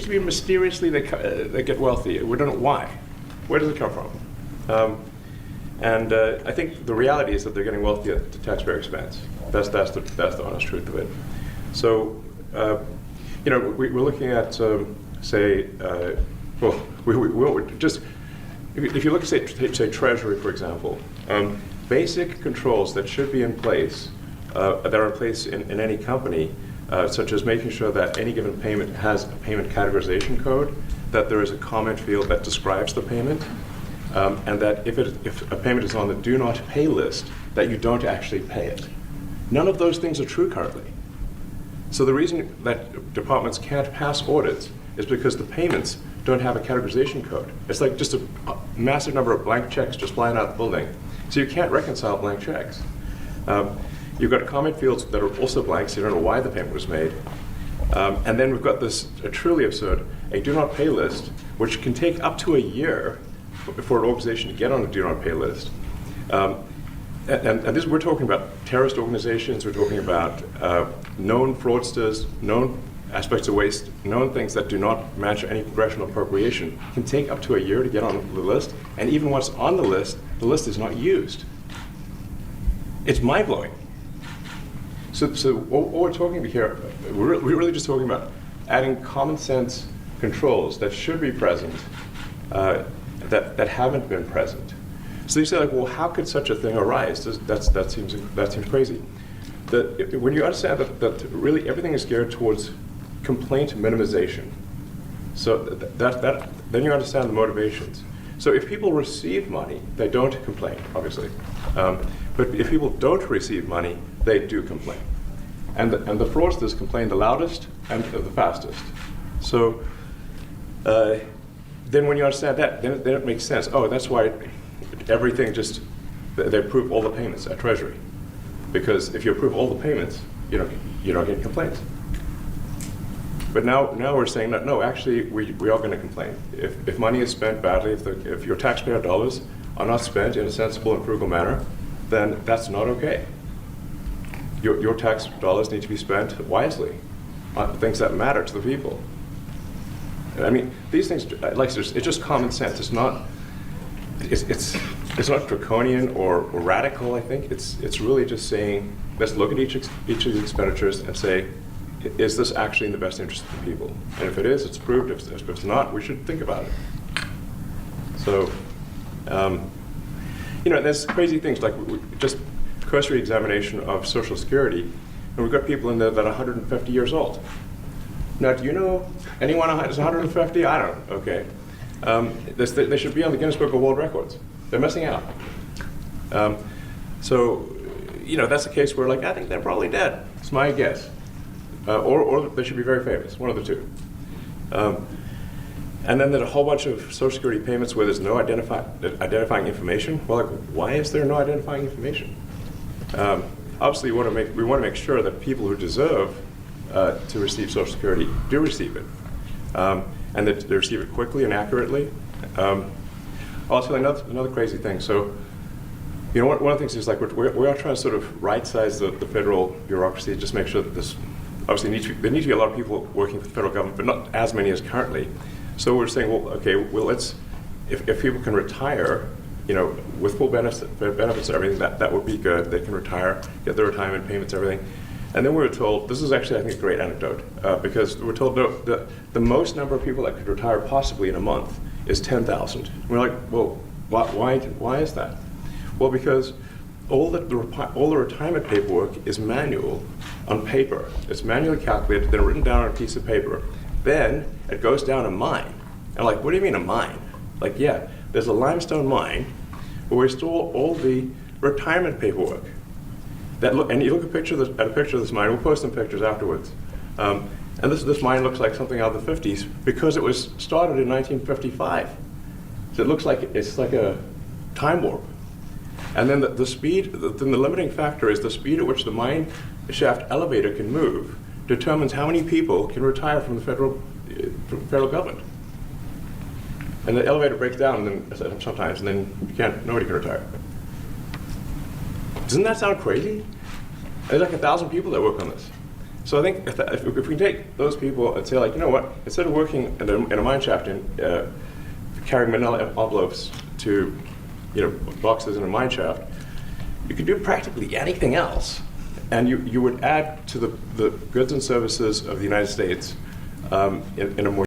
to be mysteriously they get wealthy. We don't know why. Where does it come from? And I think the reality is that they're getting wealthy at the taxpayer expense. That's the honest truth of it. So, we're looking at, say, if you look at, say Treasury, for example, basic controls that should be in place, that are in place in any company, such as making sure that any given payment has a payment categorization code, that there is a comment field that describes the payment, and that if a payment is on the do not pay list, that you don't actually pay it. None of those things are true currently. So the reason that departments can't pass audits is because the payments don't have a categorization code. It's like just a massive number of blank checks just flying out the building. So you can't reconcile blank checks. You've got comment fields that are also blank, so you don't know why the payment was made. And then we've got this truly absurd, a do not pay list, which can take up to a year for an organization to get on a do not pay list. And this, we're talking about terrorist organizations, we're talking about known fraudsters, known aspects of waste, known things that do not match any congressional appropriation, can take up to a year to get on the list, and even once on the list is not used. It's mind-blowing. So what we're talking about here, we're really just talking about adding common sense controls that should be present, that haven't been present. So you say, like, well, how could such a thing arise? That seems crazy. When you understand that really everything is geared towards complaint minimization, so then you understand the motivations. So if people receive money, they don't complain, obviously. But if people don't receive money, they do complain. And the fraudsters complain the loudest and the fastest. So then when you understand that, then it makes sense. Oh, that's why everything they approve all the payments at Treasury. Because if you approve all the payments, you don't get complaints. But now we're saying that, no, actually, we are going to complain. If money is spent badly, if your taxpayer dollars are not spent in a sensible and frugal manner, then that's not okay. Your tax dollars need to be spent wisely on things that matter to the people. I mean, these things, it's just common sense. It's not draconian or radical, I think. It's really just saying, let's look at each of the expenditures and say, is this actually in the best interest of the people? And if it is, it's approved. If it's not, we should think about it. So, there's crazy things like just cursory examination of Social Security, and we've got people in there that are 150 years old. Now, do you know anyone who's 150? I don't know. Okay. They should be on the Guinness Book of World Records. They're missing out. So, that's a case where, I think they're probably dead. It's my guess. Or they should be very famous, one of the two. And then there's a whole bunch of Social Security payments where there's no identifying information. Well, why is there no identifying information? Obviously, we want to make sure that people who deserve to receive Social Security do receive it, and that they receive it quickly and accurately. Also, another crazy thing. So, one of the things is we are trying to sort of right-size the federal bureaucracy, just make sure that this. Obviously, there need to be a lot of people working for the federal government, but not as many as currently. So we're saying, if people can retire, with full benefits and everything, that would be good. They can retire, get their retirement payments, everything. And then we were told, this is actually, I think, a great anecdote, because we're told the most number of people that could retire possibly in a month is 10,000. We're like, well, why is that? Well, because all the retirement paperwork is manual on paper. It's manually calculated, then written down on a piece of paper. Then it goes down a mine. And what do you mean a mine? There's a limestone mine where we store all the retirement paperwork. And you look at a picture of this mine. We'll post some pictures afterwards. And this mine looks like something out of the 50s because it was started in 1955. So it looks like it's like a time warp. And then the speed, then the limiting factor is the speed at which the mine shaft elevator can move determines how many people can retire from the federal government. And the elevator breaks down sometimes, and then nobody can retire. Doesn't that sound crazy? There's 1,000 people that work on this. So I think if we can take those people and say, like, you know what, instead of working in a mine shaft and carrying manila envelopes to, boxes in a mine shaft, you could do practically anything else, and you would add to the goods and services of the United States in a more